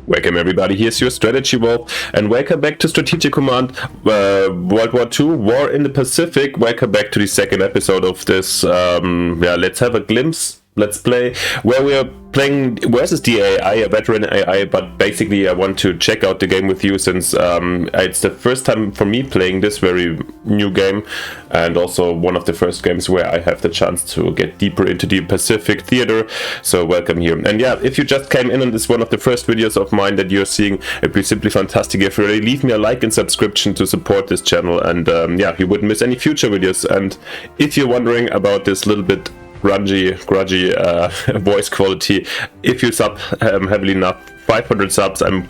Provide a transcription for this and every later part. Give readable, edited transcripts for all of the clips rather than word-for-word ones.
Welcome everybody, here's your Strategy Wolf, and welcome back to Strategic Command World War II, War in the Pacific. Welcome back to the second episode of this, let's have a glimpse, let's play, where we are playing versus the AI, a veteran AI, but basically I want to check out the game with you since it's the first time for me playing this very new game, and also one of the first games where I have the chance to get deeper into the Pacific theater, so welcome here. And yeah, if you just came in on this one of the first videos of mine that you're seeing, it'd be simply fantastic if you really leave me a like and subscription to support this channel, and you wouldn't miss any future videos. And if you're wondering about this little bit grudgy voice quality, if you sub heavily enough, 500 subs, I'm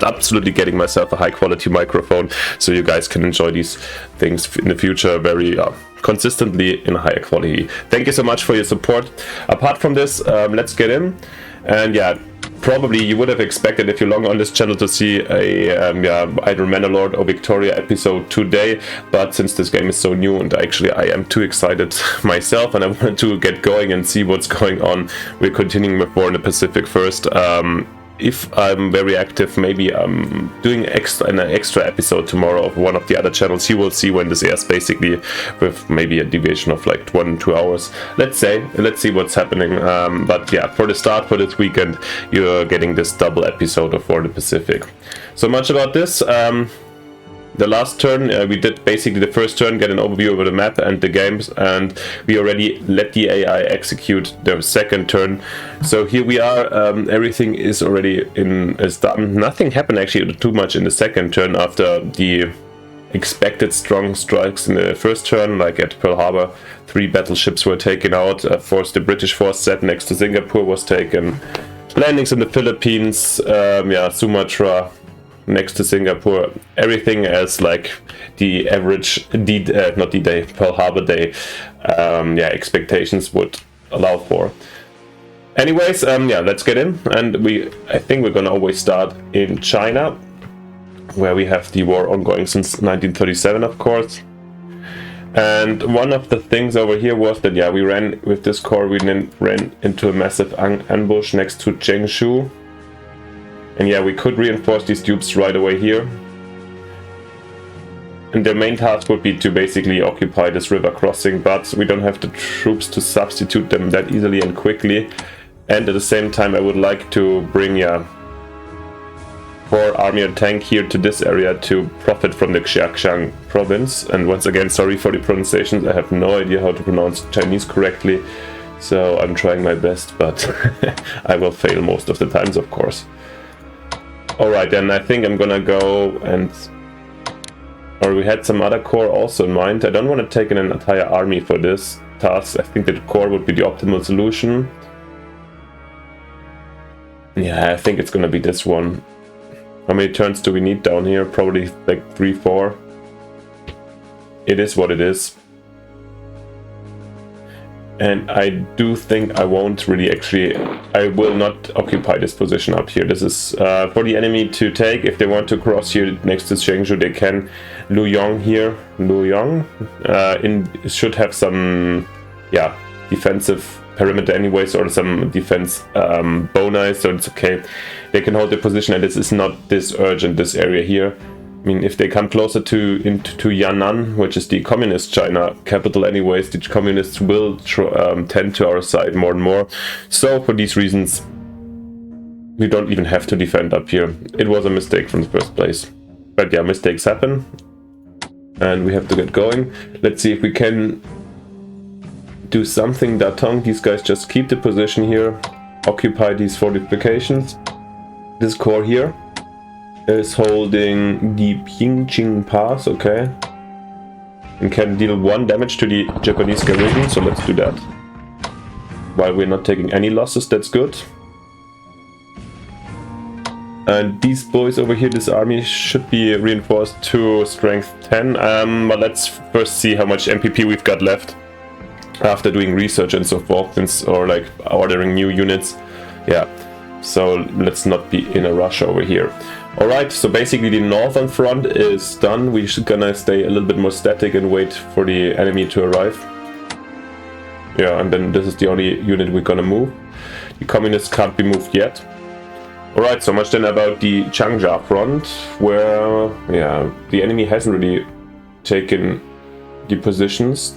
absolutely getting myself a high quality microphone so you guys can enjoy these things in the future very consistently in a higher quality. Thank you so much for your support. Apart from this, let's get in. And yeah, probably you would have expected, if you're long on this channel, to see a either Manalord or Victoria episode today, but since this game is so new and actually I am too excited myself and I want to get going and see what's going on, we're continuing with War in the Pacific first. If I'm very active, maybe I'm doing an extra episode tomorrow of one of the other channels. You will see when this airs, basically with maybe a deviation of like 1-2 hours. Let's see what's happening. But yeah, for the start, for this weekend, you're getting this double episode of War in the Pacific. So much about this. The last turn, we did basically the first turn, get an overview over the map and the games, and we already let the AI execute the second turn. So here we are, everything is already is done. Nothing happened actually too much in the second turn after the expected strong strikes in the first turn, like at Pearl Harbor. 3 battleships were taken out, the British force set next to Singapore was taken, landings in the Philippines, Sumatra, next to Singapore, everything as like the average not D-Day, Pearl Harbor Day expectations would allow for. Anyways, let's get in, and I think we're gonna always start in China, where we have the war ongoing since 1937, of course. And one of the things over here was that we ran with this corps, we then ran into a massive ambush next to Changshu. And yeah, we could reinforce these tubes right away here. And their main task would be to basically occupy this river crossing, but we don't have the troops to substitute them that easily and quickly. And at the same time, I would like to bring Corps Army or tank here to this area to profit from the Xinjiang province. And once again, sorry for the pronunciations, I have no idea how to pronounce Chinese correctly, so I'm trying my best, but I will fail most of the times, of course. Alright, then I think I'm gonna go or we had some other corps also in mind. I don't want to take in an entire army for this task. I think that the corps would be the optimal solution. Yeah, I think it's gonna be this one. How many turns do we need down here? Probably like 3-4. It is what it is. And I do think I won't really I will not occupy this position up here. This is for the enemy to take. If they want to cross here next to Chengdu, they can. Luoyang here. Luoyang should have some defensive perimeter anyways, or some defense bonus, so it's okay. They can hold the position, and this is not this urgent, this area here. I mean, if they come closer to Yan'an, which is the communist China capital anyways, the communists will tend to our side more and more. So for these reasons, we don't even have to defend up here. It was a mistake from the first place. But yeah, mistakes happen, and we have to get going. Let's see if we can do something. Datong, these guys just keep the position here, occupy these fortifications. This corps here is holding the Pingqing Pass, okay, and can deal 1 damage to the Japanese garrison, so let's do that. While we're not taking any losses, that's good. And these boys over here, this army should be reinforced to strength 10, but let's first see how much MPP we've got left after doing research and so forth, or like ordering new units. Yeah, so let's not be in a rush over here. Alright, so basically the northern front is done. We're gonna stay a little bit more static and wait for the enemy to arrive. Yeah, and then this is the only unit we're gonna move. The communists can't be moved yet. Alright, so much then about the Changja front, where, yeah, the enemy hasn't really taken the positions.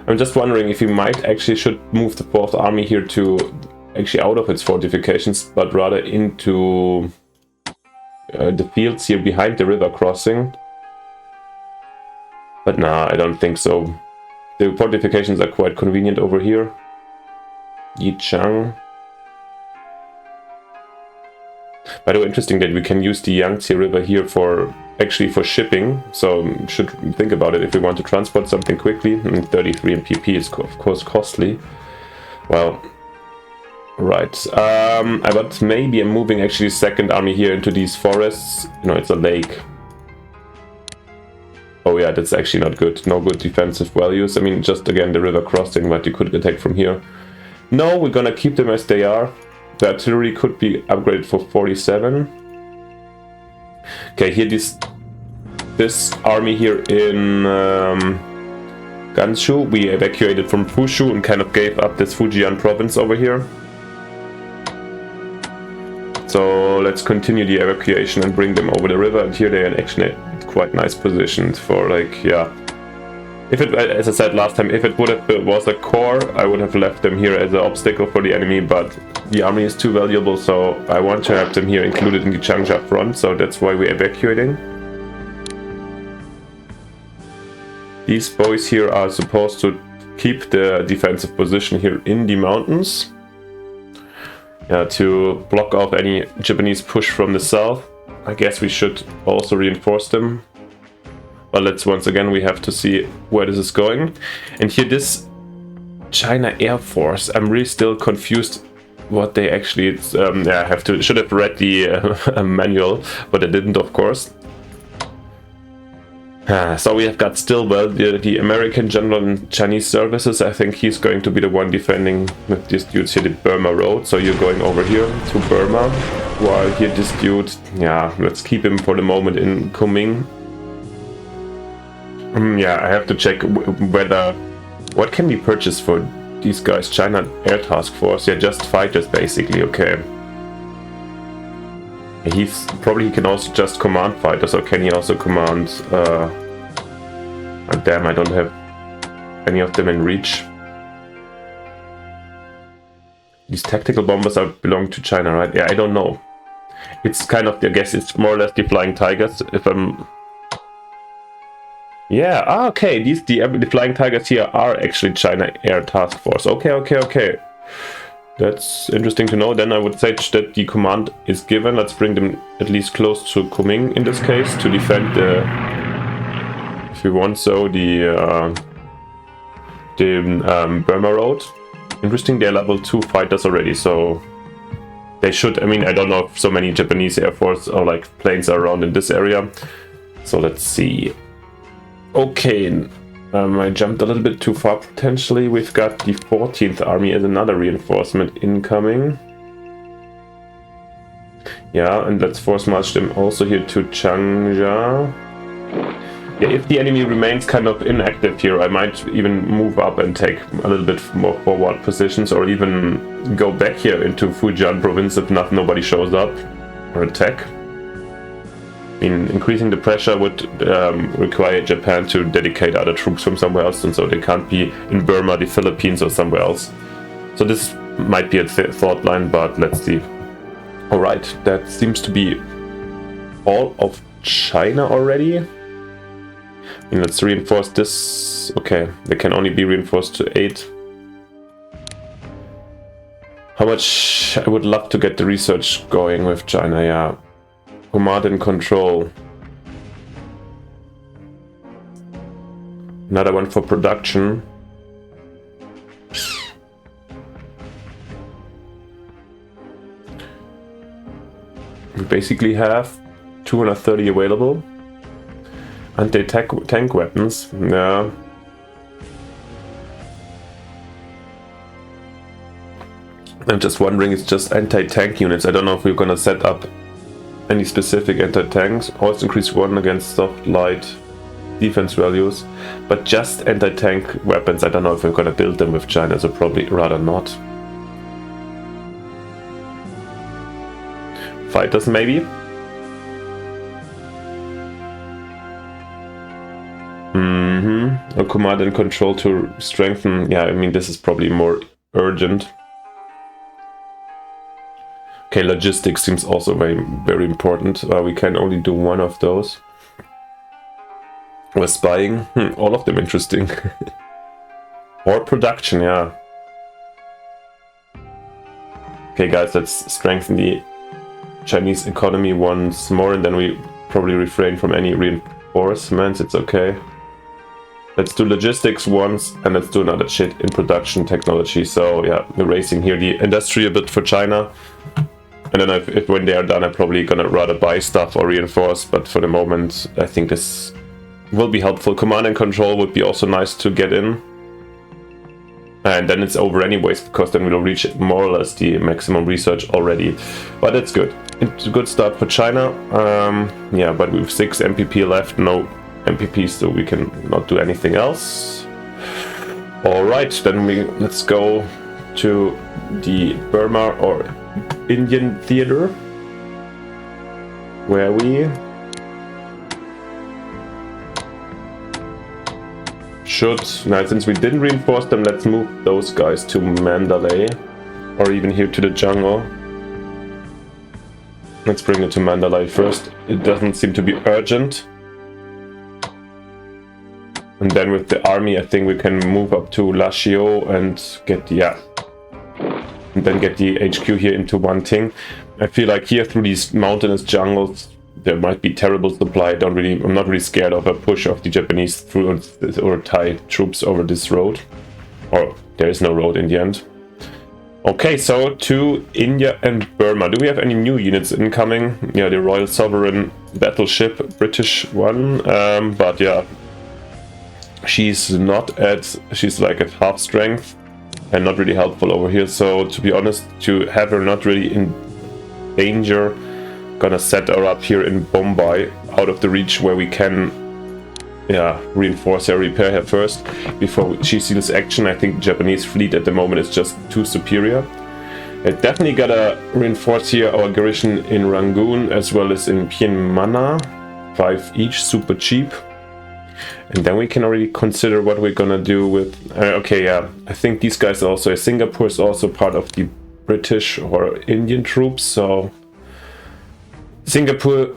I'm just wondering if we might actually should move the 4th Army here to actually out of its fortifications, but rather into the fields here behind the river crossing. But nah, I don't think so. The fortifications are quite convenient over here. Yichang. By the way, interesting that we can use the Yangtze River here for shipping, so should think about it if we want to transport something quickly. And 33 MPP is of course costly. Well, right. But maybe I'm moving actually 2nd Army here into these forests. No, it's a lake. Oh yeah, that's actually not good. No good defensive values. I mean, just again the river crossing, but you could attack from here. No, we're gonna keep them as they are. The artillery could be upgraded for 47. Okay, here this army here in Ganshu, we evacuated from Fushu and kind of gave up this Fujian province over here. So let's continue the evacuation and bring them over the river. And here they are actually quite nice positions for, like, yeah. If it, as I said last time, if it would have was a core, I would have left them here as an obstacle for the enemy, but the army is too valuable, so I want to have them here included in the Changja front, so that's why we're evacuating. These boys here are supposed to keep the defensive position here in the mountains, to block off any Japanese push from the south. I guess we should also reinforce them. But let's once again, we have to see where this is going. And here this China Air Force, I'm really still confused what they actually, I should have read the manual, but I didn't, of course. So we have got Stilwell, the American General in Chinese Services. I think he's going to be the one defending with this dude here, the Burma Road. So you're going over here to Burma, while here this dude, let's keep him for the moment in Kunming. I have to check what can we purchase for these guys. China Air Task Force, just fighters basically, okay. He can also just command fighters, or can he also command, damn, I don't have any of them in reach. These tactical bombers belong to China, right? Yeah, I don't know. It's kind of, I guess it's more or less the Flying Tigers, if I'm... Yeah, okay, the Flying Tigers here are actually China Air Task Force. Okay. That's interesting to know. Then I would say that the command is given. Let's bring them at least close to Kunming in this case to defend the, if you want so, the Burma Road. Interesting, they're level 2 fighters already, so they should, I mean, I don't know if so many Japanese Air Force or like planes are around in this area. So let's see. Okay, I jumped a little bit too far potentially. We've got the 14th Army as another reinforcement incoming. Yeah, and let's force march them also here to Changja. Yeah, if the enemy remains kind of inactive here, I might even move up and take a little bit more forward positions, or even go back here into Fujian province if nobody shows up or attack. I mean, increasing the pressure would require Japan to dedicate other troops from somewhere else, and so they can't be in Burma, the Philippines, or somewhere else. So this might be a thought line, but let's see. Alright, that seems to be all of China already. I mean, let's reinforce this. Okay, they can only be reinforced to 8. How much I would love to get the research going with China, yeah. Command and control. Another one for production. We basically have 230 available. Anti-tank weapons. Yeah. I'm just wondering, it's just anti-tank units. I don't know if we're gonna set up any specific anti-tanks. Always increase 1 against soft light defense values, but just anti-tank weapons. I don't know if we're gonna build them with China, so probably rather not. fighters maybe. A command and control to strengthen. Yeah, I mean, this is probably more urgent. Okay, logistics seems also very important. We can only do one of those. We're spying. All of them interesting. Or production, yeah. Okay, guys, let's strengthen the Chinese economy once more, and then we probably refrain from any reinforcements. It's okay. Let's do logistics once, and let's do another shit in production technology. So yeah, we're raising here the industry a bit for China. And then if when they are done, I'm probably gonna rather buy stuff or reinforce. But for the moment, I think this will be helpful. Command and control would be also nice to get in. And then it's over anyways, because then we'll reach more or less the maximum research already. But that's good. It's a good start for China. Yeah, but we have 6 MPP left, no MPP, so we can not do anything else. Alright, then let's go to the Burma or Indian theater, where we should, now since we didn't reinforce them, let's move those guys to Mandalay, or even here to the jungle. Let's bring it to Mandalay first. It doesn't seem to be urgent. And then with the army, I think we can move up to Lashio and get the, yeah, and then get the HQ here into one thing. I feel like here through these mountainous jungles, there might be terrible supply. I'm not really scared of a push of the Japanese through or Thai troops over this road. Or there is no road in the end. Okay, so to India and Burma. Do we have any new units incoming? Yeah, the Royal Sovereign battleship, British one. But yeah, she's like at half strength and not really helpful over here. So to be honest, to have her not really in danger, gonna set her up here in Bombay, out of the reach where we can, yeah, reinforce her, repair her first before she seals action. I think the Japanese fleet at the moment is just too superior. I definitely gotta reinforce here our garrison in Rangoon as well as in Pienmana, 5 each, super cheap. And then we can already consider what we're gonna do with. Okay, yeah, I think these guys are also. Singapore is also part of the British or Indian troops, so Singapore,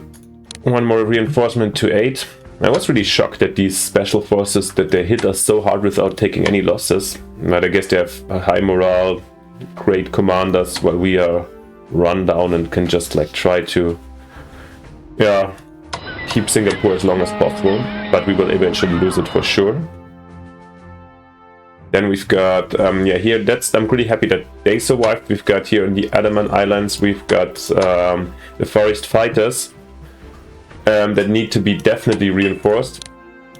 one more reinforcement to 8. I was really shocked that these special forces, that they hit us so hard without taking any losses. But I guess they have a high morale, great commanders, while we are run down and can just like try to, yeah, keep Singapore as long as possible. But we will eventually lose it for sure. Then we've got, yeah, here, I'm really happy that they survived. We've got here in the Andaman Islands, we've got the forest fighters that need to be definitely reinforced.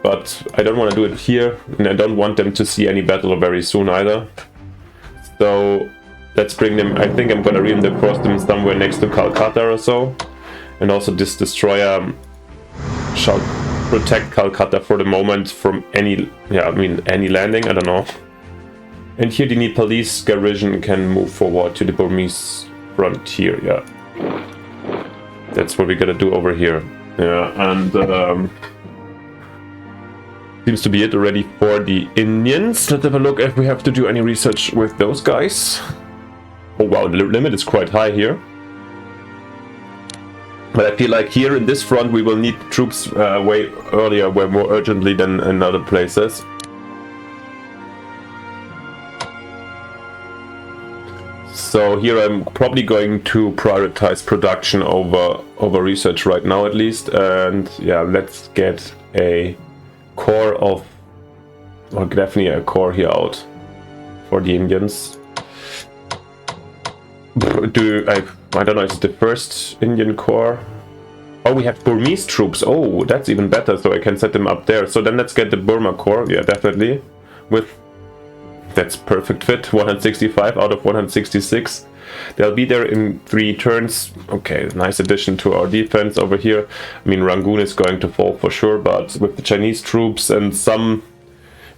But I don't want to do it here, and I don't want them to see any battle very soon either. So let's bring them, I think I'm going to reinforce them somewhere next to Calcutta or so. And also this destroyer shall protect Calcutta for the moment from any, yeah, I mean any landing, I don't know. And here the Nepalese garrison can move forward to the Burmese frontier, yeah. That's what we gotta do over here. Yeah, and seems to be it already for the Indians. Let's have a look if we have to do any research with those guys. Oh wow, the limit is quite high here. But I feel like here in this front we will need troops way earlier, way more urgently than in other places. So here I'm probably going to prioritize production over research right now at least. And yeah, let's get a core of, or definitely a core here out for the Indians. I don't know, is it the first Indian Corps? Oh, we have Burmese troops. Oh, that's even better, so I can set them up there. So then let's get the Burma Corps, yeah, definitely. That's perfect fit, 165 out of 166. They'll be there in 3 turns. Okay, nice addition to our defense over here. I mean, Rangoon is going to fall for sure, but with the Chinese troops and some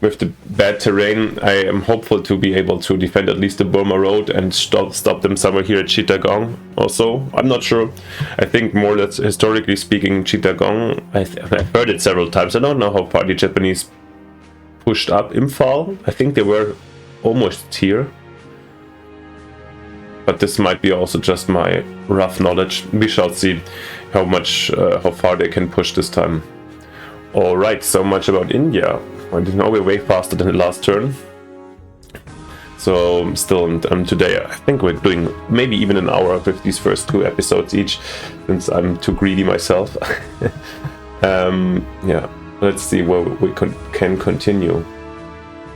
with the bad terrain, I am hopeful to be able to defend at least the Burma Road and stop them somewhere here at Chittagong also. I'm not sure. I think more or less, historically speaking, Chittagong, I've heard it several times. I don't know how far the Japanese pushed up Imphal. I think they were almost here. But this might be also just my rough knowledge. We shall see how far they can push this time. Alright, so much about India. I didn't know we're way faster than the last turn. So still today I think we're doing maybe even an hour with these first 2 episodes each, since I'm too greedy myself. Yeah, let's see where we can continue.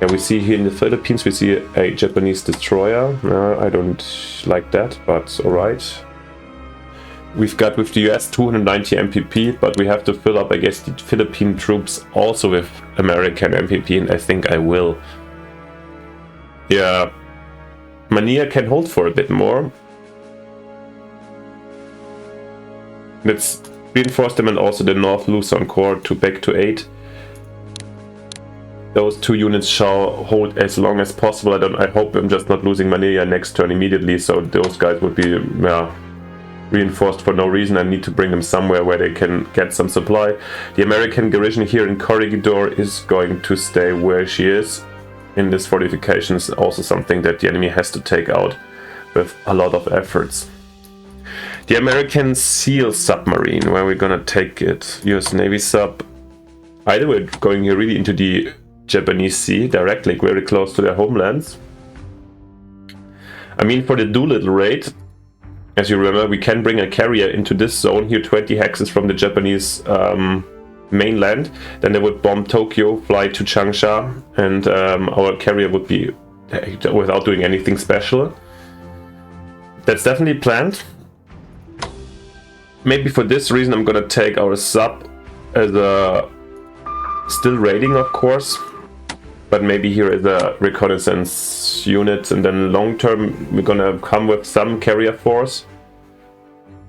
Yeah, we see here in the Philippines we see a Japanese destroyer. I don't like that, but alright. We've got with the US 290 MPP, but we have to fill up, I guess, the Philippine troops also with American MPP, and I think I will. Yeah, Manila can hold for a bit more. Let's reinforce them, and also the North Luzon Corps to back to 8. Those 2 units shall hold as long as possible. I hope I'm just not losing Manila next turn immediately, so those guys would be reinforced for no reason. I need to bring them somewhere where they can get some supply. The American garrison here in Corregidor is going to stay where she is. In this fortification is also something that the enemy has to take out with a lot of efforts. The American SEAL submarine, where we're gonna take it. US Navy sub. Either we're going here really into the Japanese Sea, directly very close to their homelands. I mean, for the Doolittle raid, as you remember, we can bring a carrier into this zone here, 20 hexes from the Japanese mainland. Then they would bomb Tokyo, fly to Changsha, and our carrier would be without doing anything special. That's definitely planned. Maybe for this reason I'm gonna take our sub as a still raiding, of course, but maybe here as a reconnaissance unit, and then long term we're gonna come with some carrier force,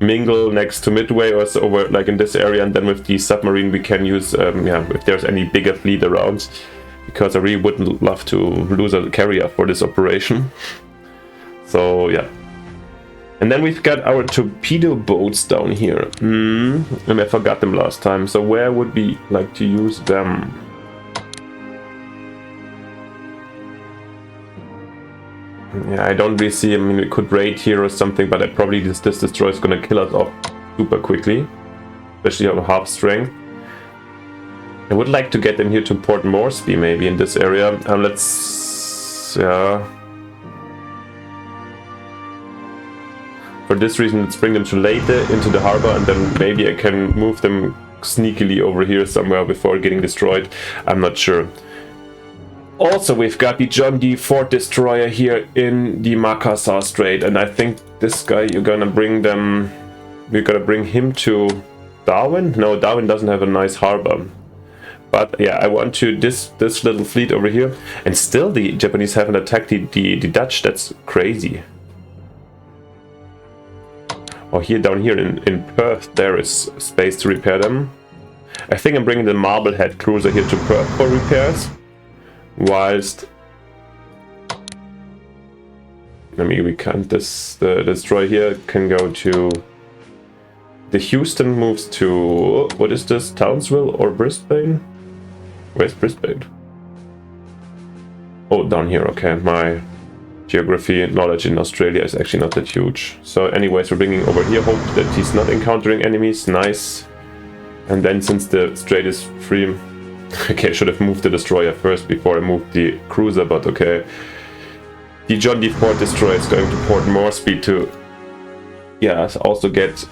mingle next to Midway or so, over like in this area, and then with the submarine we can use if there's any bigger fleet around, because I really wouldn't love to lose a carrier for this operation. So yeah. And then we've got our torpedo boats down here. And I forgot them last time, so where would we like to use them? Yeah, I don't really see, I mean, we could raid here or something, but probably this destroyer is gonna kill us off super quickly, especially on half strength. I would like to get them here to Port Moresby, maybe in this area. Let's, for this reason, let's bring them to Leyte into the harbor, and then maybe I can move them sneakily over here somewhere before getting destroyed. I'm not sure. Also, we've got the John D. Ford destroyer here in the Makassar Strait, and I think this guy, we're gonna bring him to Darwin? No, Darwin doesn't have a nice harbor. But yeah, I want to this little fleet over here, and still the Japanese haven't attacked the Dutch. That's crazy. Oh, here down here in Perth, there is space to repair them. I think I'm bringing the Marblehead cruiser here to Perth for repairs. Whilst, I mean, we can't. The destroyer here can go to. The Houston moves to, what is this? Townsville or Brisbane? Where's Brisbane? Oh, down here. Okay, my geography knowledge in Australia is actually not that huge. So, anyways, we're bringing over here. Hope that he's not encountering enemies. Nice. And then, since the strait is free. Okay, I should have moved the destroyer first before I moved the cruiser, but okay. The John D. Ford destroyer is going to Port Moresby to, also get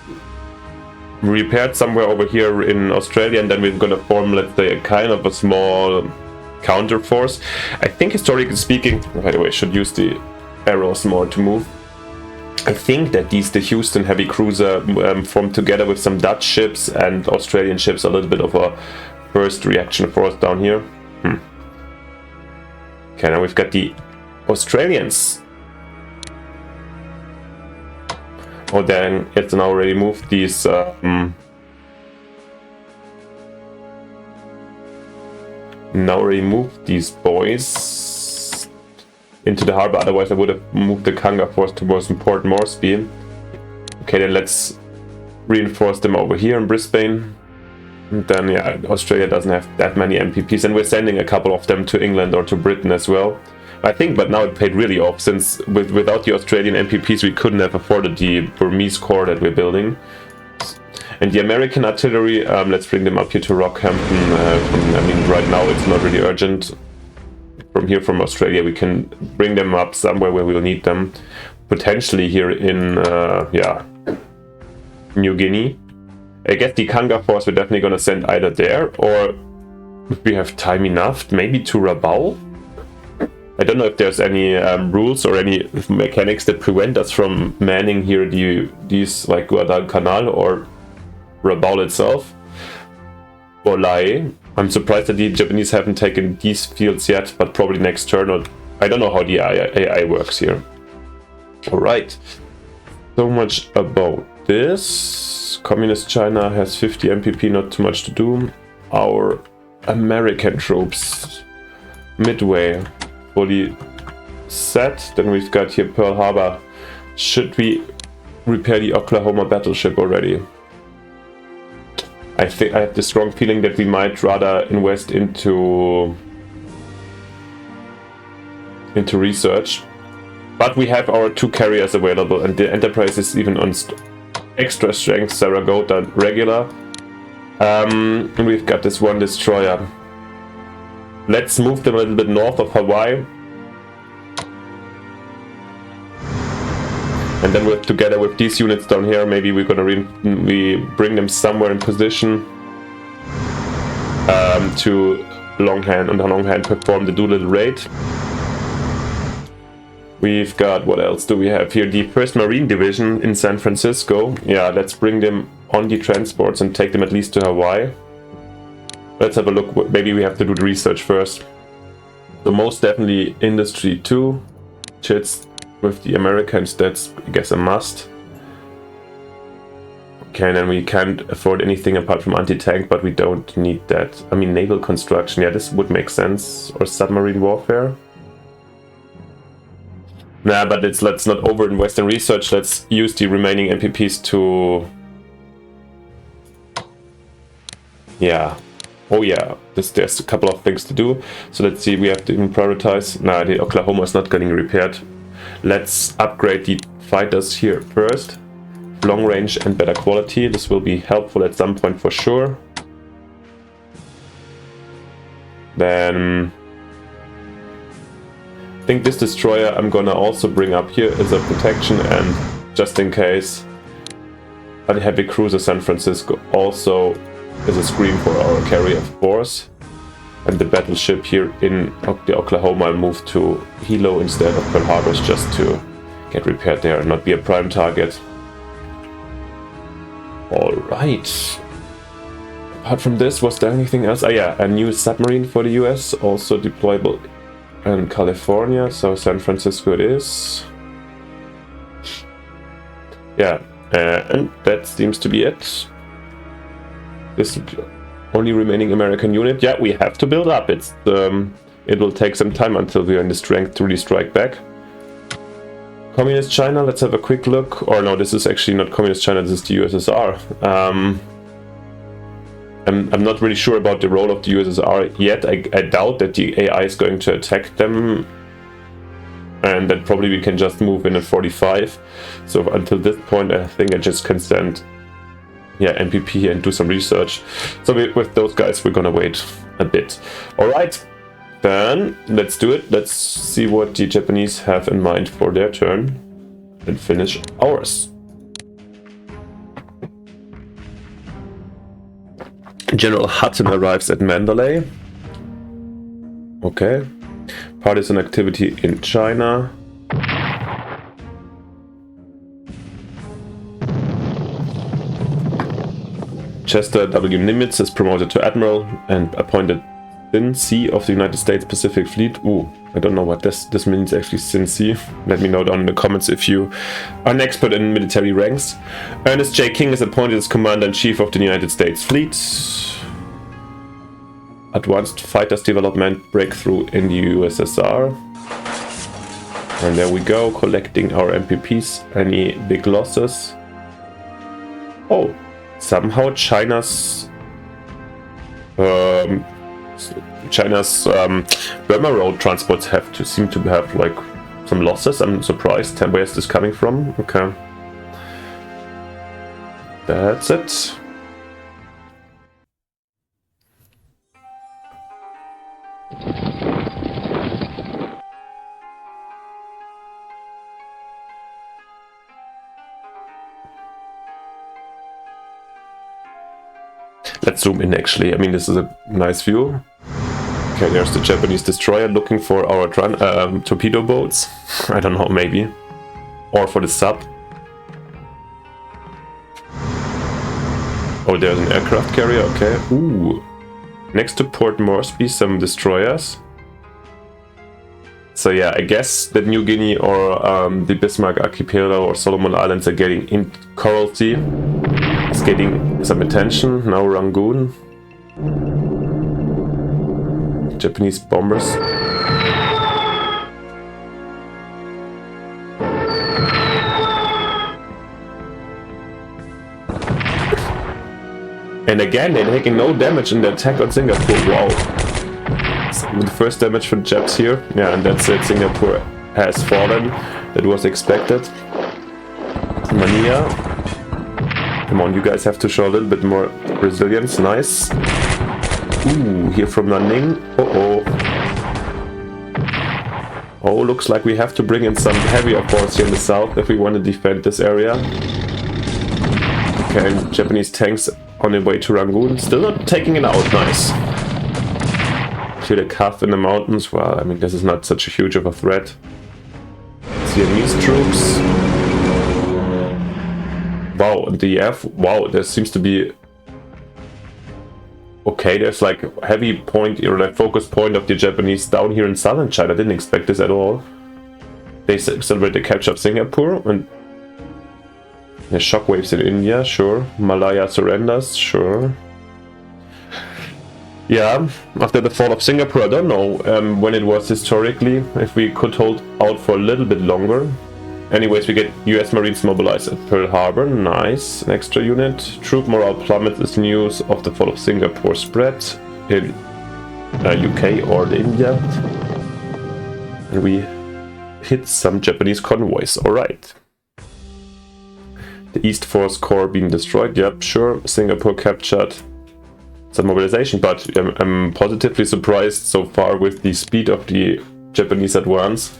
repaired somewhere over here in Australia, and then we're gonna form, let's say, a kind of a small counter force. I think, historically speaking, by the way, I should use the arrows more to move. I think that the Houston heavy cruiser formed together with some Dutch ships and Australian ships a little bit of a first reaction force down here. Okay, now we've got the Australians. Oh, then it's now already moved these now remove these boys into the harbor. Otherwise, I would have moved the Kanga force towards Port Moresby. Okay, then let's reinforce them over here in Brisbane. And then, yeah, Australia doesn't have that many MPPs, and we're sending a couple of them to England or to Britain as well. I think, but now it paid really off, since without the Australian MPPs, we couldn't have afforded the Burmese corps that we're building. And the American artillery, let's bring them up here to Rockhampton. I mean, right now it's not really urgent. From here, from Australia, we can bring them up somewhere where we'll need them. Potentially here in, New Guinea. I guess the Kanga force we're definitely going to send either there, or if we have time enough, maybe to Rabaul. I don't know if there's any rules or any mechanics that prevent us from manning here these like Guadalcanal or Rabaul itself. Or Lae. I'm surprised that the Japanese haven't taken these fields yet, but probably next turn. Or I don't know how the AI works here. Alright. So much about this. Communist China has 50 MPP, not too much to do. Our American troops, Midway, fully set. Then we've got here Pearl Harbor. Should we repair the Oklahoma battleship already? I think I have the strong feeling that we might rather invest into research. But we have our 2 carriers available, and the Enterprise is even on extra strength, Saratoga regular. And we've got this one destroyer. Let's move them a little bit north of Hawaii. And then together with these units down here, maybe we're gonna bring them somewhere in position to Longhand, on the Longhand perform the Doolittle raid. We've got, what else do we have here? The 1st Marine Division in San Francisco. Yeah, let's bring them on the transports and take them at least to Hawaii. Let's have a look. Maybe we have to do the research first. So most definitely Industry 2. Chits with the Americans, that's, I guess, a must. Okay, and then we can't afford anything apart from anti-tank, but we don't need that. I mean, naval construction, yeah, this would make sense. Or submarine warfare. Nah, but let's not over-invest in research. Let's use the remaining MPPs to... Yeah. Oh yeah, there's a couple of things to do. So let's see, we have to even prioritize. Nah, the Oklahoma is not getting repaired. Let's upgrade the fighters here first. Long range and better quality. This will be helpful at some point for sure. Then... I think this destroyer I'm gonna also bring up here as a protection, and just in case, a heavy cruiser San Francisco also is a screen for our carrier force. And the battleship here in the Oklahoma I'll move to Hilo instead of Pearl Harbor, just to get repaired there and not be a prime target. Alright. Apart from this, was there anything else? Oh yeah, a new submarine for the US, also deployable in California, so San Francisco it is. Yeah, and that seems to be it. This only remaining American unit. Yeah, we have to build up. It will take some time until we are in the strength to really strike back. Communist China, let's have a quick look. Or no, this is actually not Communist China, this is the USSR. I'm not really sure about the role of the USSR yet. I doubt that the AI is going to attack them, and that probably we can just move in at 45. So until this point, I think I just can send, yeah, MPP and do some research. So with those guys, we're gonna wait a bit. All right, then let's do it. Let's see what the Japanese have in mind for their turn and finish ours. General Hutton arrives at Mandalay. Okay. Partisan activity in China. Chester W. Nimitz is promoted to Admiral and appointed Sin Sea of the United States Pacific Fleet. Ooh, I don't know what this means actually, Sin Sea. Let me know down in the comments if you are an expert in military ranks. Ernest J. King is appointed as Commander-in-Chief of the United States Fleet. advanced fighters development breakthrough in the USSR. And there we go, collecting our MPPs. Any big losses? Oh, somehow China's Burma road transports seem to have like some losses. I'm surprised. Where is this coming from? Okay, that's it. Let's zoom in actually. I mean, this is a nice view. Okay, there's the Japanese destroyer looking for our torpedo boats. I don't know, maybe. Or for the sub. Oh, there's an aircraft carrier, okay. Ooh. Next to Port Moresby, some destroyers. So yeah, I guess that New Guinea or the Bismarck Archipelago or Solomon Islands are getting in Coral Sea. It's getting some attention. Now Rangoon. Japanese bombers. And again, they're taking no damage in the attack on Singapore. Wow. So the first damage for the Japs here. Yeah, and that's it. Singapore has fallen. That was expected. Manila. Come on, you guys have to show a little bit more resilience. Nice. Ooh, here from Nanning. Uh-oh. Oh, looks like we have to bring in some heavier force here in the south if we want to defend this area. Okay, and Japanese tanks on their way to Rangoon. Still not taking it out. Nice. Feel the cuff in the mountains. Well, I mean, this is not such a huge of a threat. Siamese troops. Wow, the F. Wow, there seems to be. Okay, there's like a heavy point or like focus point of the Japanese down here in southern China. Didn't expect this at all. They celebrate the capture of Singapore and the shockwaves in India. Sure, Malaya surrenders. Sure. Yeah, after the fall of Singapore, I don't know when it was historically. If we could hold out for a little bit longer. Anyways, we get US Marines mobilized at Pearl Harbor. Nice. An extra unit. Troop morale plummets as news of the fall of Singapore spread in UK or India. And we hit some Japanese convoys. Alright. The East Force Corps being destroyed. Yep, sure. Singapore captured. Some mobilization, but I'm positively surprised so far with the speed of the Japanese advance.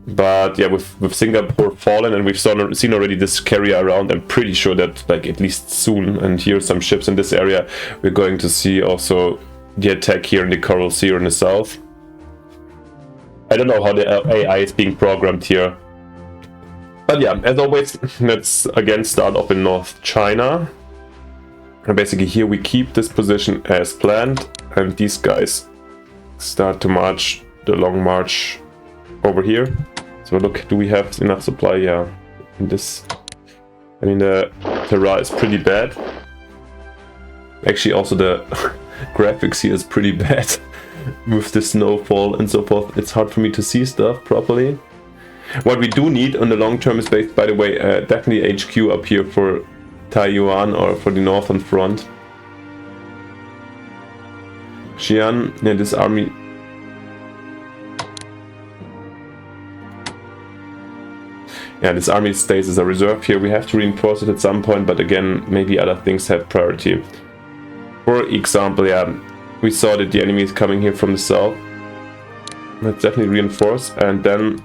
But yeah, with Singapore fallen and we've seen already this carrier around, I'm pretty sure that like at least soon, and here some ships in this area, we're going to see also the attack here in the Coral Sea in the south. I don't know how the AI is being programmed here. But yeah, as always, let's again start off in North China. And basically here we keep this position as planned, and these guys start to march the long march over here. So look, do we have enough supply? Yeah. In this, I mean, the terrain is pretty bad. Actually, also the graphics here is pretty bad with the snowfall and so forth. It's hard for me to see stuff properly. What we do need on the long term is, based, by the way, definitely HQ up here for Taiwan or for the northern front. Xi'an, yeah, this army. Yeah, this army stays as a reserve here. We have to reinforce it at some point, but again, maybe other things have priority. For example, yeah, we saw that the enemy is coming here from the south. Let's definitely reinforce, and then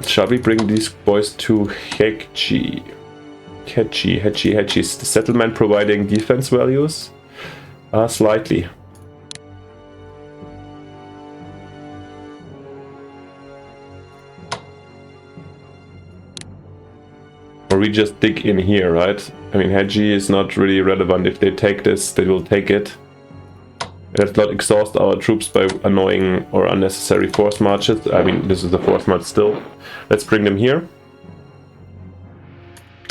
shall we bring these boys to Hechi? Hechi. Is the settlement providing defense values? Slightly. Or we just dig in here, right? I mean, Hechi is not really relevant. If they take this, they will take it. Let's not exhaust our troops by annoying or unnecessary force marches. I mean, this is a force march still. Let's bring them here.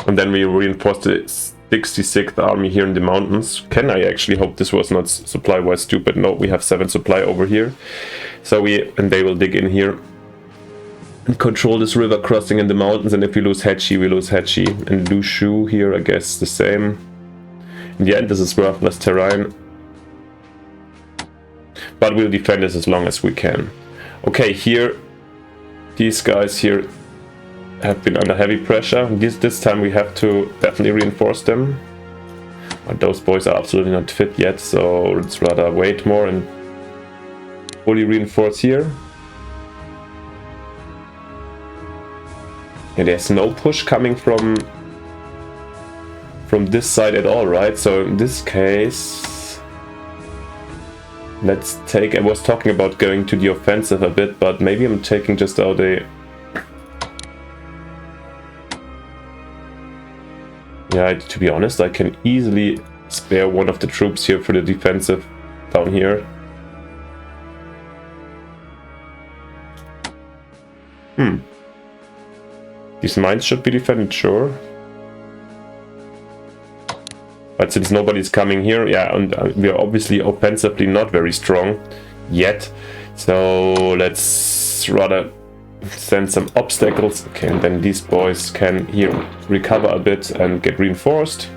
And then we reinforce the 66th army here in the mountains. Can I actually hope this was not supply-wise stupid? No, we have 7 supply over here. So and they will dig in here and control this river crossing in the mountains. And if we lose Hechi, we lose Hechi. And Lushu here, I guess the same. In the end, this is worthless terrain. But we'll defend this as long as we can. Okay, here, these guys here have been under heavy pressure. This time we have to definitely reinforce them. But those boys are absolutely not fit yet, so let's rather wait more and fully reinforce here. And there's no push coming from this side at all, right? So in this case, let's take... I was talking about going to the offensive a bit, but maybe I'm taking just out a... Yeah, to be honest, I can easily spare one of the troops here for the defensive down here. These mines should be defended, sure. But since nobody's coming here, yeah, and we are obviously offensively not very strong yet. So let's rather send some obstacles. Okay, and then these boys can here recover a bit and get reinforced.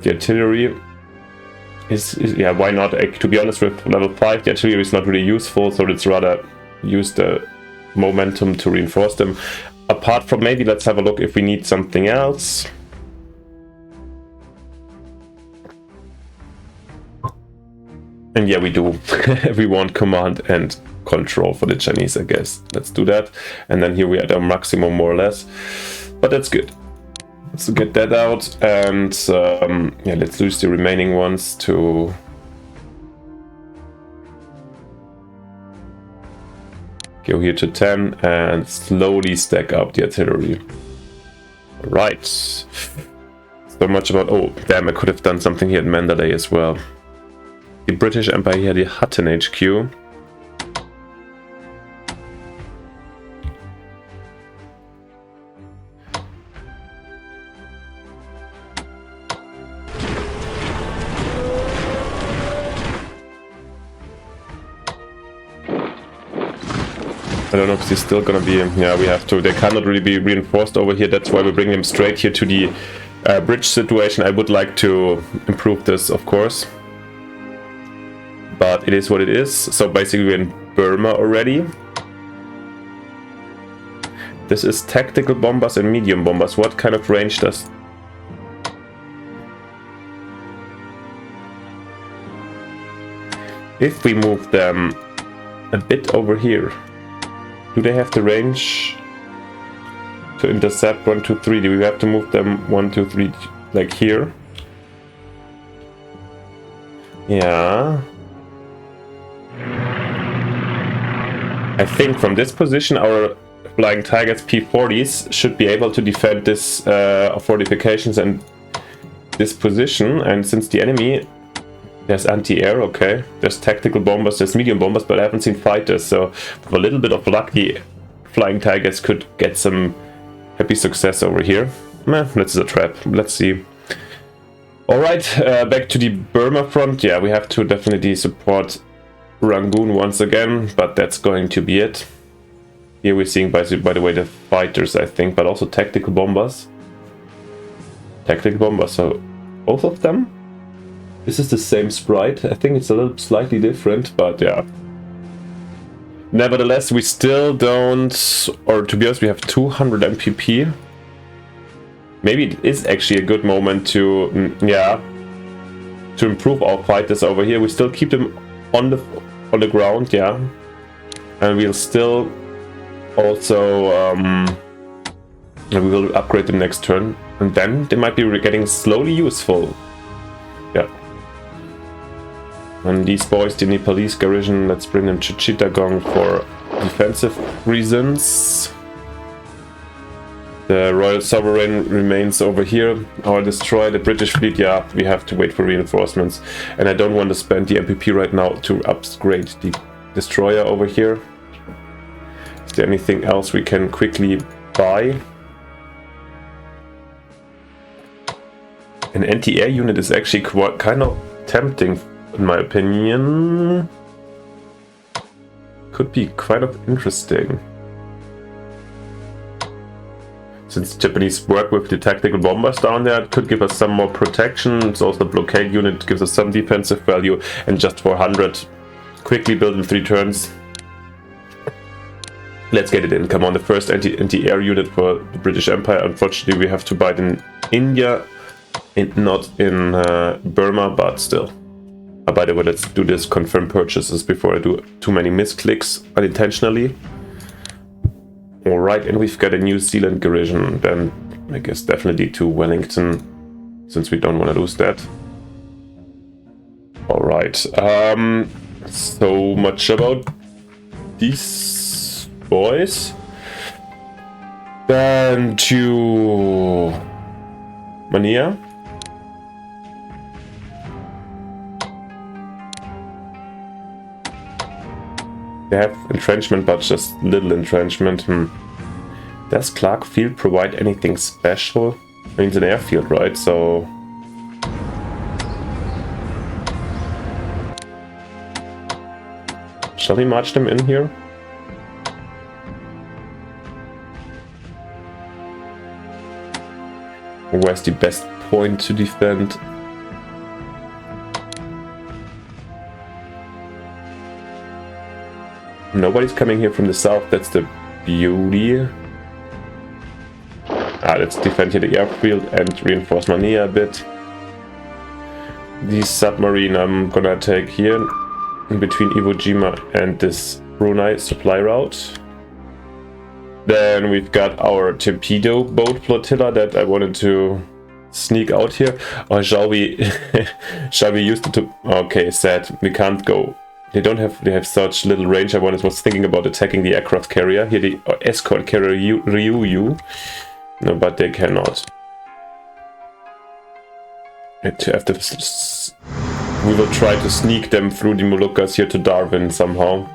The artillery is yeah, why not? To be honest, with level 5, the artillery is not really useful, so let's rather use the momentum to reinforce them. Apart from, maybe let's have a look if we need something else. And yeah, we do. We want command and control for the Chinese, I guess. Let's do that. And then here we are at our maximum, more or less. But that's good. Let's get that out. And yeah, let's lose the remaining ones to... go here to 10 and slowly stack up the artillery. Right. So much about... Oh, damn, I could have done something here at Mandalay as well. The British Empire here, the Hutton HQ. I don't know if he's still gonna be... Yeah, we have to. They cannot really be reinforced over here. That's why we bring them straight here to the bridge situation. I would like to improve this, of course. But it is what it is. So basically we're in Burma already. This is tactical bombers and medium bombers. What kind of range does... If we move them a bit over here, do they have the range to intercept 1, 2, 3? Do we have to move them 1, 2, 3 like here? Yeah. I think from this position our Flying Tigers P-40s should be able to defend this fortifications and this position. And since the enemy... There's anti-air, okay. There's tactical bombers, there's medium bombers, but I haven't seen fighters. So with a little bit of luck, the Flying Tigers could get some happy success over here. This is a trap. Let's see. Alright, back to the Burma front. Yeah, we have to definitely support Rangoon once again, but that's going to be it. Here we're seeing, by the way, the fighters, I think, but also tactical bombers. Tactical bombers, so both of them? This is the same sprite. I think it's a little slightly different, but yeah. Nevertheless, we still don't... Or to be honest, we have 200 MPP. Maybe it is actually a good moment to... Yeah. To improve our fighters over here. We still keep them on the ground, yeah. And we'll still also... we will upgrade them next turn. And then they might be getting slowly useful. Yeah. And these boys, the Nepalese garrison, let's bring them to Chittagong for defensive reasons. The Royal Sovereign remains over here. Our destroyer, the British fleet, yeah, we have to wait for reinforcements. And I don't want to spend the MPP right now to upgrade the destroyer over here. Is there anything else we can quickly buy? An anti-air unit is actually quite kind of tempting, in my opinion. Could be quite interesting. Since Japanese work with the tactical bombers down there, it could give us some more protection. It's also a blockade unit, gives us some defensive value, and just 400. Quickly build in 3 turns. Let's get it in. Come on, the first anti-air unit for the British Empire. Unfortunately, we have to buy it in India, and not in Burma, but still. By the way, let's do this confirm purchases before I do too many misclicks unintentionally. Alright, and we've got a New Zealand garrison, then I guess definitely to Wellington, since we don't want to lose that. Alright, so much about these boys. Then to Manila. They have entrenchment, but just little entrenchment. Does Clark Field provide anything special? I mean, it's an airfield, right? So... shall we march them in here? Where's the best point to defend? Nobody's coming here from the south, that's the beauty. Let's defend here the airfield and reinforce Manila a bit. The submarine I'm gonna take here, in between Iwo Jima and this Brunei supply route. Then we've got our torpedo boat flotilla that I wanted to sneak out here. Or shall we shall we use the okay, sad, we can't go. They have such little range. I was thinking about attacking the aircraft carrier. Here the escort carrier Ryuyu. No, but they cannot. We will try to sneak them through the Moluccas here to Darwin somehow.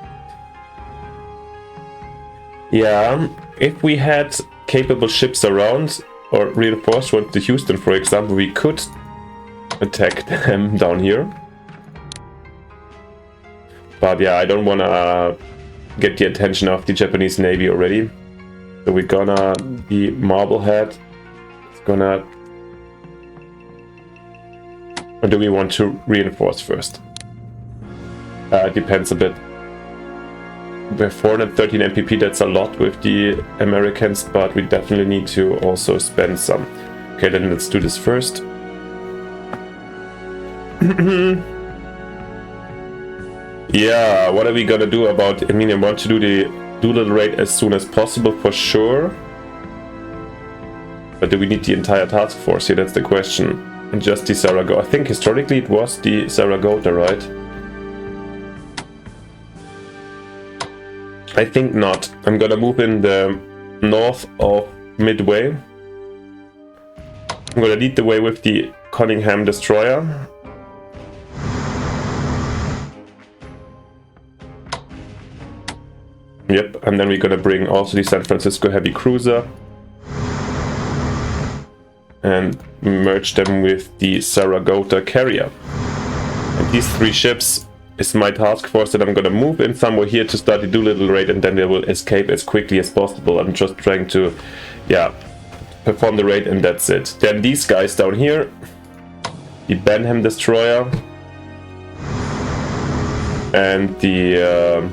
Yeah, if we had capable ships around, or reinforced ones to Houston, for example, we could attack them down here. But yeah, I don't wanna get the attention of the Japanese Navy already. So we're gonna be Marblehead. It's gonna... or do we want to reinforce first? It depends a bit. We have 413 MPP, that's a lot with the Americans, but we definitely need to also spend some. Okay, then let's do this first. Yeah, what are we gonna do about... I mean, I want to do the Doolittle raid as soon as possible for sure. But do we need the entire task force here? That's the question. And just the Saratoga. I think historically it was the Saratoga, right? I think not. I'm gonna move in the north of Midway. I'm gonna lead the way with the Cunningham destroyer. Yep, and then we're gonna bring also the San Francisco heavy cruiser and merge them with the Saratoga carrier. And these 3 ships is my task force that I'm gonna move in somewhere here to start the Doolittle raid, and then they will escape as quickly as possible. I'm just trying to, yeah, perform the raid, and that's it. Then these guys down here, the Benham destroyer and the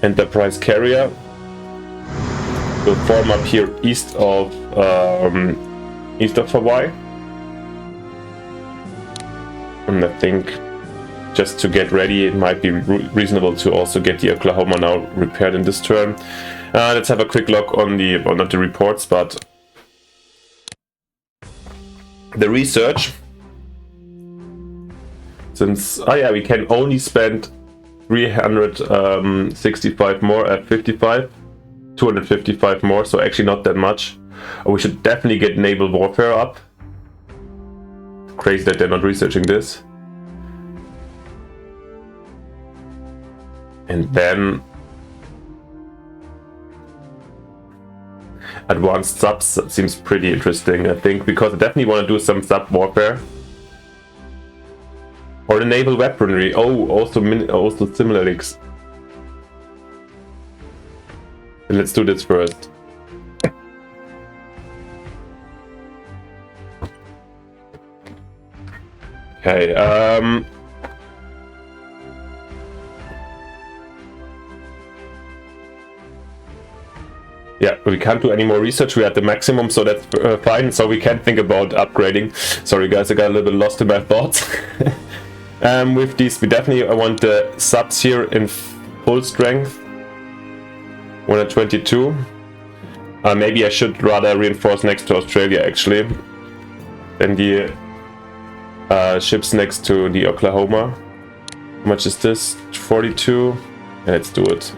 Enterprise carrier will form up here east of Hawaii. And I think just to get ready, it might be reasonable to also get the Oklahoma now repaired in this turn. Let's have a quick look on the, well, not the reports, but the research. Since, oh yeah, we can only spend 365 more at 55, 255 more, so actually not that much. We should definitely get naval warfare up. Crazy that they're not researching this. And then advanced subs seems pretty interesting, I think, because I definitely want to do some sub warfare. Or the naval weaponry. Oh, also similar links. Let's do this first. Okay, yeah, we can't do any more research. We're at the maximum, so that's fine. So we can't think about upgrading. Sorry guys, I got a little bit lost in my thoughts. With these, we definitely want the subs here in full strength. 122. Maybe I should rather reinforce next to Australia actually than the ships next to the Oklahoma. How much is this? 42. Yeah, let's do it.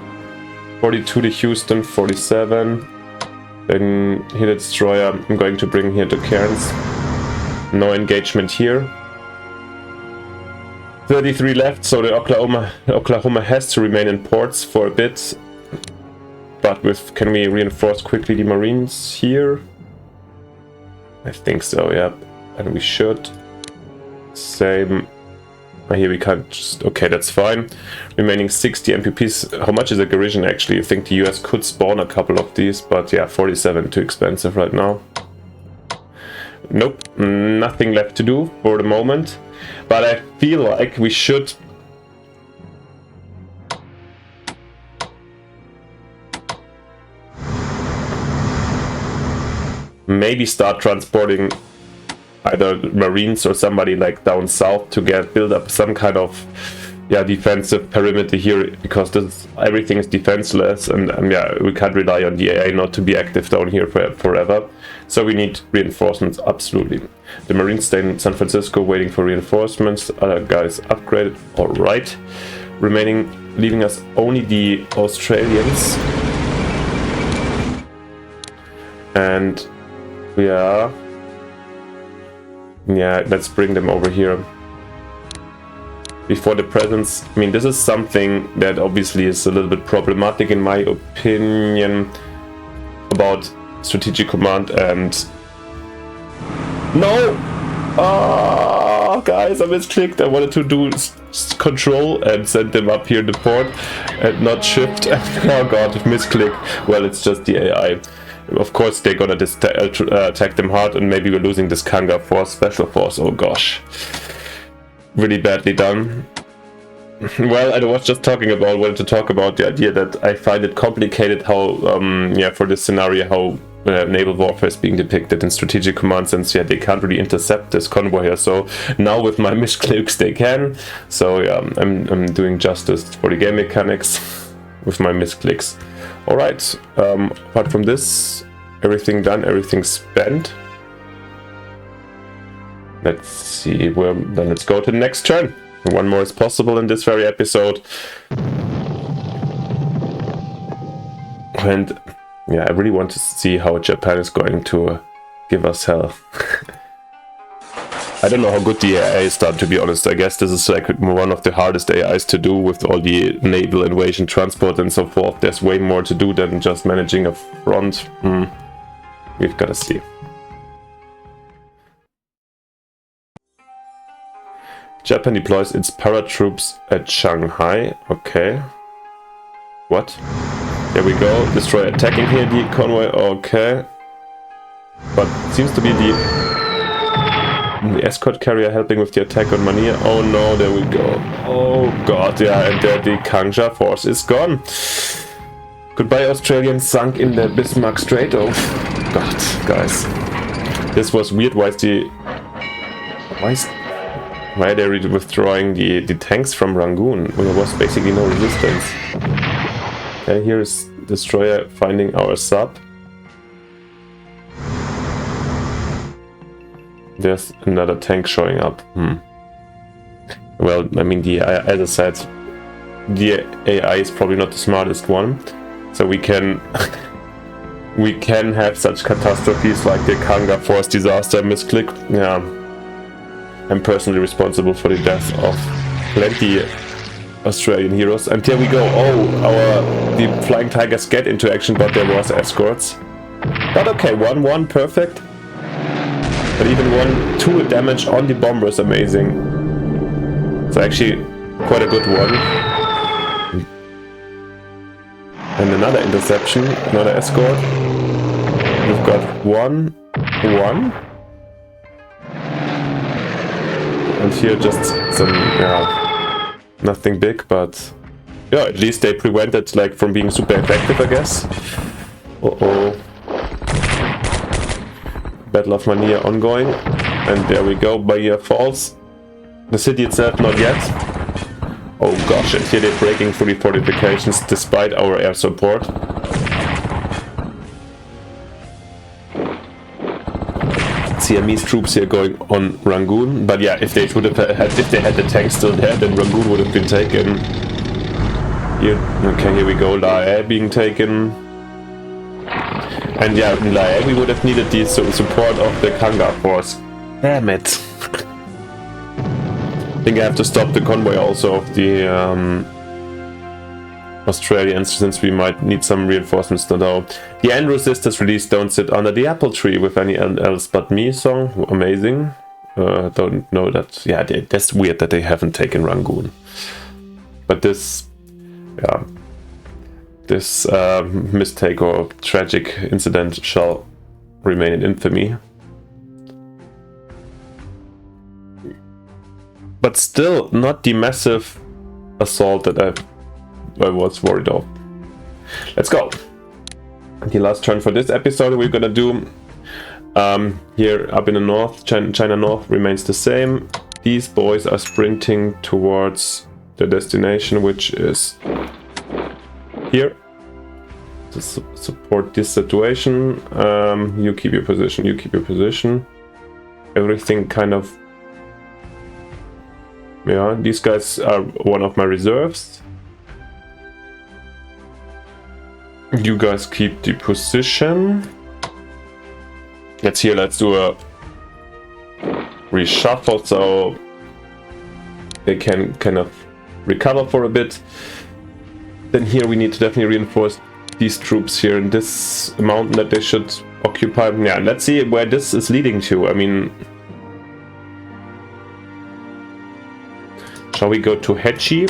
42 to Houston, 47. Then here the destroyer I'm going to bring here to Cairns. No engagement here. 33 left, so the Oklahoma has to remain in ports for a bit. But can we reinforce quickly the Marines here? I think so, yeah. And we should. Same. Here we can't just... Okay, that's fine. Remaining 60 MPPs. How much is a garrison actually? I think the US could spawn a couple of these, but yeah, 47 too expensive right now. Nope, nothing left to do for the moment. But I feel like we should... maybe start transporting either Marines or somebody like down south to build up some kind of defensive perimeter here, because everything is defenseless, and yeah, we can't rely on the AI not to be active down here forever. So we need reinforcements, absolutely. The Marines stay in San Francisco waiting for reinforcements. Other guys upgraded, alright. Leaving us only the Australians. And yeah, let's bring them over here. Before the presence, I mean, this is something that obviously is a little bit problematic in my opinion about strategic command. And no! Oh, guys, I misclicked. I wanted to do control and send them up here to port and not shift. Oh god, misclick. Well, it's just the AI. Of course, they're gonna attack them hard, and maybe we're losing this Kanga force, special force. Oh gosh. Really badly done. Well, I wanted to talk about the idea that I find it complicated how, for this scenario, how naval warfare is being depicted in strategic command, since they can't really intercept this convoy here. So now with my misclicks they can. So yeah, I'm doing justice for the game mechanics with my misclicks. All right. Apart from this, everything done, everything spent. Let's see, then let's go to the next turn. One more is possible in this very episode. And yeah, I really want to see how Japan is going to give us hell. I don't know how good the AI is done, to be honest. I guess this is like one of the hardest AIs to do with all the naval invasion transport and so forth. There's way more to do than just managing a front. We've got to see. Japan deploys its paratroops at Shanghai. Okay. What? There we go. Destroyer attacking here the convoy. Okay. But seems to be the escort carrier helping with the attack on Manila. Oh no, there we go. Oh god, yeah, and the Kangja force is gone. Goodbye, Australians sunk in the Bismarck Strait. Oh god, guys. This was weird. Why are they withdrawing the tanks from Rangoon? Well, there was basically no resistance. Okay, here is destroyer finding our sub. There's another tank showing up. Well, I mean, as I said, the AI is probably not the smartest one, so we can have such catastrophes like the Kanga Force disaster misclick. Yeah, I'm personally responsible for the death of plenty Australian heroes. And here we go. Oh, the Flying Tigers get into action, but there was escorts. But okay, 1-1, perfect. But even 1-2 damage on the bomber is amazing. It's actually quite a good one. And another interception, another escort. We've got 1-1. And here just some, yeah, nothing big, but yeah, at least they prevented like from being super effective, I guess. Uh-oh. Battle of Mania ongoing. And there we go, Bahia falls. The city itself not yet. Oh gosh, and here they're breaking through the fortifications despite our air support. Siamese troops here going on Rangoon, but yeah, if they would have had, if they had the tanks still there, then Rangoon would have been taken. Here, okay, here we go, Lae being taken. And yeah, in Lae we would have needed the support of the Kanga force. Damn it. I think I have to stop the convoy also of the Australians, since we might need some reinforcements now. The end resistors released Don't Sit Under the Apple Tree with any else but me song. Amazing. Don't know that. Yeah, that's weird that they haven't taken Rangoon. But this, yeah, this mistake or tragic incident shall remain in infamy. But still not the massive assault that I was worried of. Let's go. The last turn for this episode we're gonna do here up in the north. China North remains the same. These boys are sprinting towards the destination, which is here, to support this situation. You keep your position, you keep your position. Everything kind of, yeah, these guys are one of my reserves. You guys keep the position. Let's do a reshuffle so they can kind of recover for a bit. Then here we need to definitely reinforce these troops here in this mountain that they should occupy. Yeah, let's see where this is leading to. I mean, shall we go to Hechi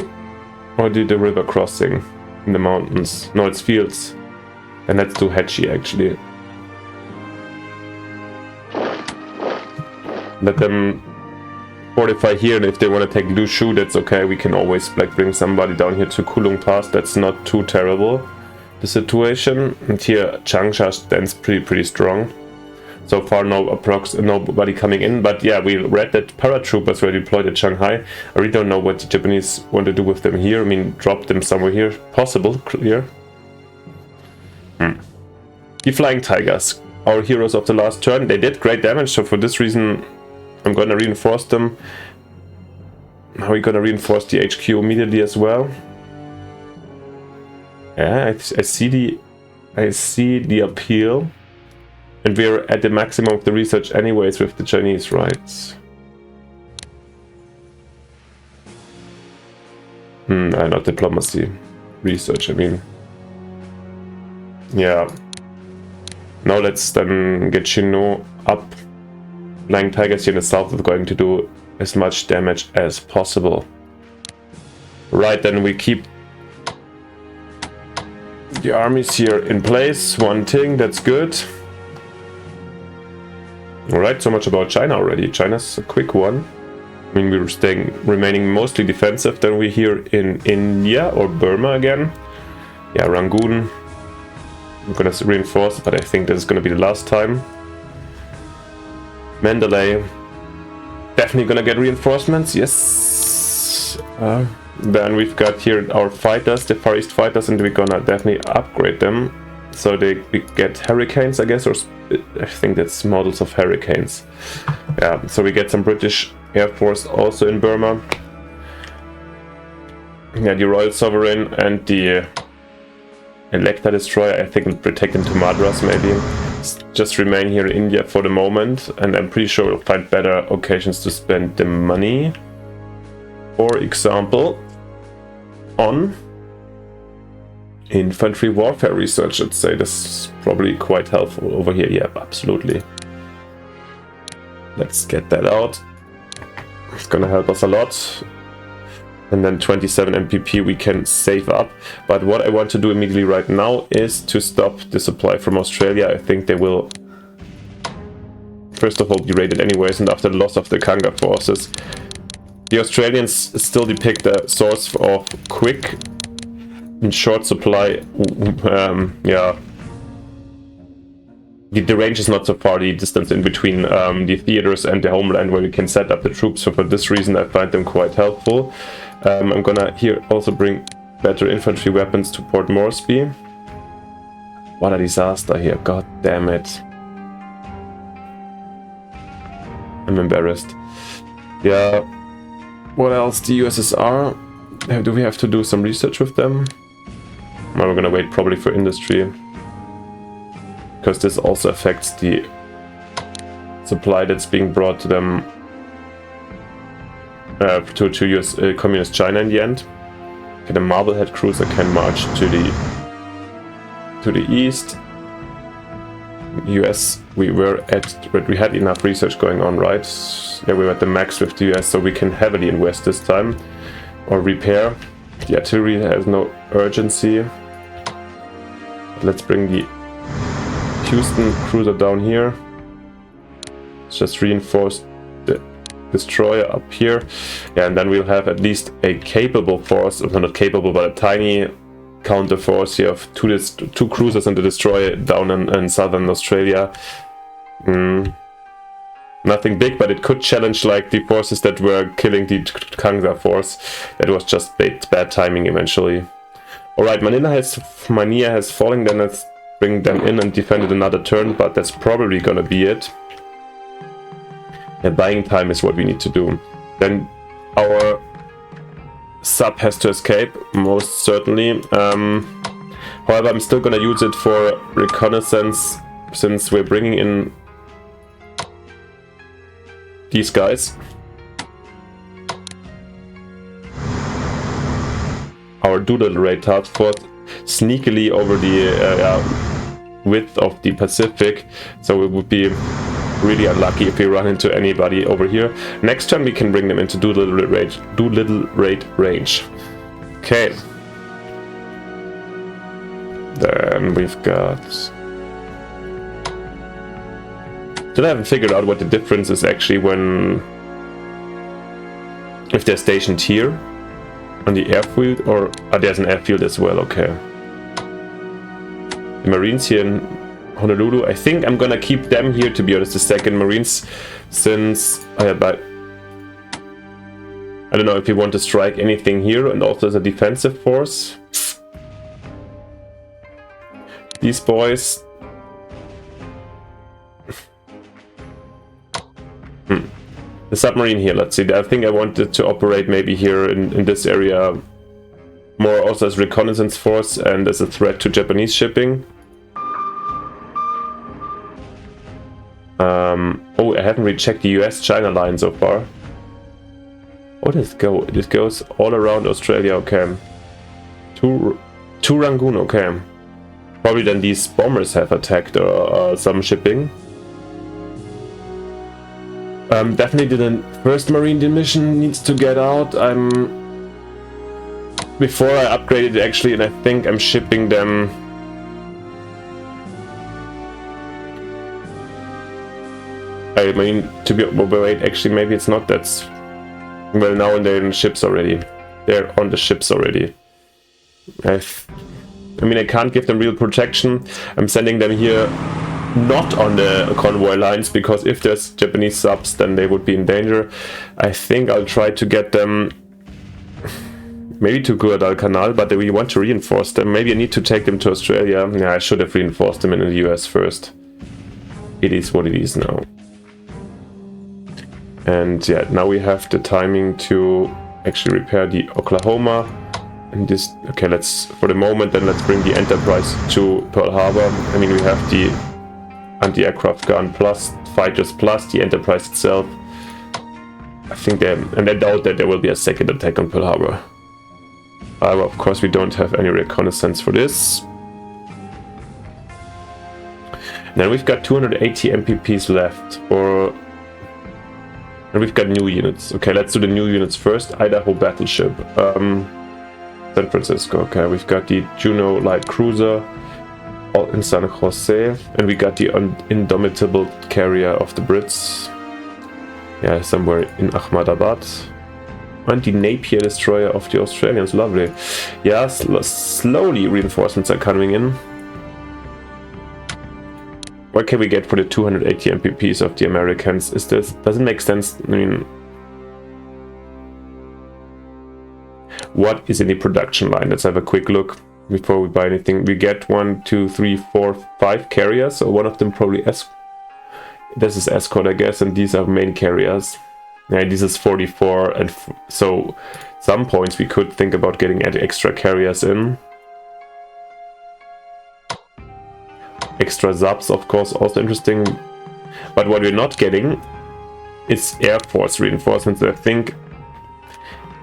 or do the river crossing in the mountains? No, it's fields. And let's do Hechi actually. Let them fortify here, and if they want to take Lushu, that's okay. We can always like bring somebody down here to Kulung Pass. That's not too terrible, the situation. And here Changsha stands pretty strong. So far nobody coming in, but yeah, we read that paratroopers were deployed at Shanghai. I really don't know what the Japanese want to do with them here. I mean, drop them somewhere here, possible here. The Flying Tigers, our heroes of the last turn, they did great damage, so for this reason I'm gonna reinforce them. Now we're gonna reinforce the HQ immediately as well. Yeah, I see the appeal. And we're at the maximum of the research anyways with the Chinese, right? Not diplomacy. Research, I mean. Yeah. Now let's then get Chino up. Flying Tigers here in the south are going to do as much damage as possible. Right, then we keep the armies here in place. One thing, that's good. Alright, so much about China already. China's a quick one. I mean, we're remaining mostly defensive. Then we're here in India or Burma again. Yeah, Rangoon. I'm gonna reinforce, but I think this is gonna be the last time. Mandalay. Definitely gonna get reinforcements, yes. Then we've got here our fighters, the Far East fighters, and we're gonna definitely upgrade them. So we get Hurricanes, I guess, or I think that's models of Hurricanes. Yeah, so we get some British Air Force also in Burma. Yeah, the Royal Sovereign and the Electra Destroyer, I think we'll take them to Madras maybe. Just remain here in India for the moment, and I'm pretty sure we'll find better occasions to spend the money. For example, on infantry warfare research, I'd say this is probably quite helpful over here. Yeah, absolutely. Let's get that out. It's gonna help us a lot. And then 27 MPP we can save up. But what I want to do immediately right now is to stop the supply from Australia. I think they will first of all be raided anyways, and after the loss of the Kanga forces. The Australians still depict a source of quick and short supply. Yeah. The range is not so far, the distance in between the theaters and the homeland where we can set up the troops. So for this reason I find them quite helpful. I'm gonna here also bring better infantry weapons to Port Moresby. What a disaster here, god damn it. I'm embarrassed. Yeah, what else? The USSR? Do we have to do some research with them? Well, we're gonna wait probably for industry, because this also affects the supply that's being brought to them, to US Communist China in the end. Okay, the Marblehead cruiser can march to the east. US, we had enough research going on, right? Yeah, we were at the max with the US, so we can heavily invest this time or repair. The artillery has no urgency. Let's bring the Kingston cruiser down here. Let's just reinforce the destroyer up here. Yeah, and then we'll have at least a capable force, well, not capable, but a tiny counter force here of two cruisers and the destroyer down in southern Australia. Nothing big, but it could challenge like the forces that were killing the Kanga force. That was just bad timing eventually. Alright, Manila has fallen, then let's bring them in and defend it another turn, but that's probably gonna be it. And buying time is what we need to do. Then our sub has to escape, most certainly. However, I'm still gonna use it for reconnaissance, since we're bringing in these guys. Our Doolittle Raid task force sneakily over the width of the Pacific, so it would be really unlucky if we run into anybody over here. Next turn we can bring them into Doolittle Raid range. Okay. Then we've got... Still haven't figured out what the difference is actually when... if they're stationed here on the airfield, or there's an airfield as well. Okay. The Marines here in Honolulu, I think I'm gonna keep them here, to be honest, the 2nd Marines, since I don't know if you want to strike anything here, and also as a defensive force. These boys... The submarine here, let's see. I think I wanted to operate maybe here in this area more also as reconnaissance force and as a threat to Japanese shipping. Oh, I haven't really checked the US-China line so far. Oh, this goes all around Australia, okay. To Rangoon, okay. Probably then these bombers have attacked some shipping. Definitely the 1st Marine Division needs to get out. Before I upgraded it actually, and I think I'm shipping them... I mean, to be... wait, actually maybe it's not that... Well, now they're in ships already. They're on the ships already. I mean, I can't give them real protection. I'm sending them here not on the convoy lines, because if there's Japanese subs then they would be in danger. I think I'll try to get them maybe to Guadalcanal, but we want to reinforce them. Maybe I need to take them to Australia. Yeah, I should have reinforced them in the US first. It is what it is now. And yeah, now we have the timing to actually repair the Oklahoma. And this, okay, let's, for the moment, then let's bring the Enterprise to Pearl Harbor. I mean, we have the anti-aircraft gun plus, fighters plus, the Enterprise itself. I think and I doubt that there will be a second attack on Pearl Harbor. Of course, we don't have any reconnaissance for this. Then we've got 280 MPPs left, and we've got new units. Okay, let's do the new units first. Idaho battleship, San Francisco. Okay, we've got the Juno light cruiser in San Jose, and we got the indomitable carrier of the Brits. Yeah, somewhere in Ahmedabad. And the Napier destroyer of the Australians. Lovely. Yeah, slowly reinforcements are coming in. What can we get for the 280 MPPs of the Americans? Doesn't make sense. I mean, what is in the production line? Let's have a quick look before we buy anything. We get 1, 2, 3, 4, 5 carriers. So one of them probably this is escort, I guess, and these are main carriers. Yeah, this is 44, and so some points we could think about getting extra carriers in. Extra subs, of course, also interesting. But what we're not getting is Air Force reinforcements. I think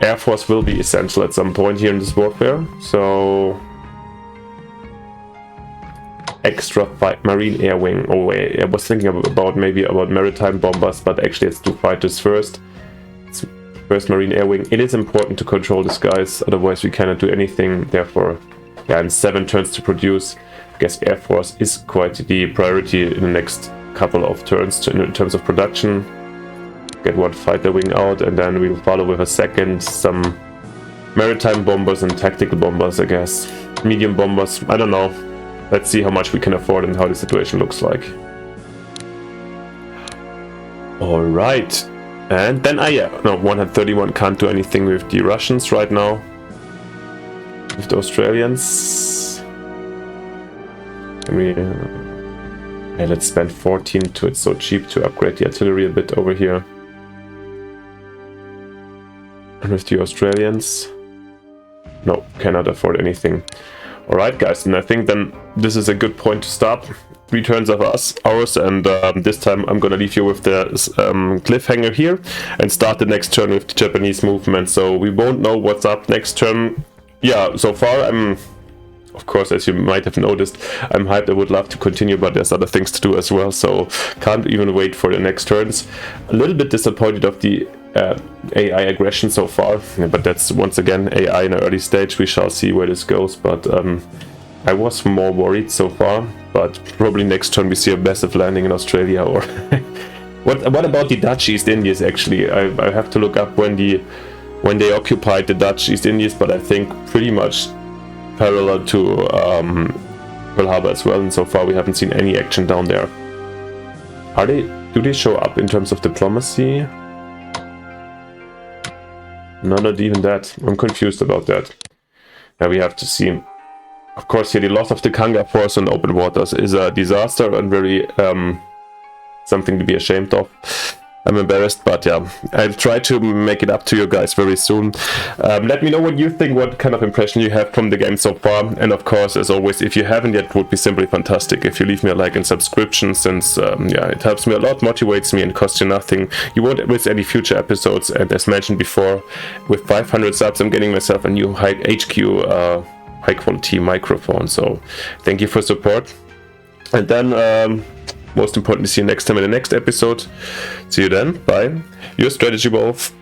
Air Force will be essential at some point here in this warfare. So extra Marine Air Wing. Oh wait, I was thinking about maybe about maritime bombers, but actually let's do fighters first. First Marine Air Wing. It is important to control the skies, otherwise we cannot do anything. Therefore, yeah, in 7 turns to produce, I guess Air Force is quite the priority in the next couple of turns in terms of production. Get 1 fighter wing out, and then we'll follow with a second some maritime bombers and tactical bombers, I guess. Medium bombers, I don't know. Let's see how much we can afford and how the situation looks like. Alright. And then, yeah, no, 131 can't do anything with the Russians right now. With the Australians. Yeah, let's spend 14 to it's so cheap to upgrade the artillery a bit over here. And with the Australians, no, cannot afford anything. Alright guys, and I think then this is a good point to stop. 3 turns of ours, and this time I'm gonna leave you with the cliffhanger here and start the next turn with the Japanese movement. So we won't know what's up next turn. Yeah, so far I'm, of course, as you might have noticed, I'm hyped. I would love to continue, but there's other things to do as well, so can't even wait for the next turns. A little bit disappointed of the AI aggression so far, but that's once again AI in an early stage. We shall see where this goes, but I was more worried so far, but probably next turn we see a massive landing in Australia. Or what about the Dutch East Indies? Actually, I have to look up when they occupied the Dutch East Indies, but I think pretty much parallel to Pearl Harbor as well, and so far we haven't seen any action down there. Do they show up in terms of diplomacy? No, not even that. I'm confused about that. Yeah, we have to see. Of course, here the loss of the Kanga force on open waters is a disaster and very something to be ashamed of. I'm embarrassed, but yeah, I'll try to make it up to you guys very soon. Let me know what you think, what kind of impression you have from the game so far. And of course, as always, if you haven't yet, it would be simply fantastic if you leave me a like and subscription, since yeah, it helps me a lot, motivates me, and costs you nothing. You won't miss any future episodes. And as mentioned before, with 500 subs, I'm getting myself a new HQ high quality microphone. So thank you for support. And then most importantly, see you next time in the next episode. See you then. Bye. Your Strategy Wolf.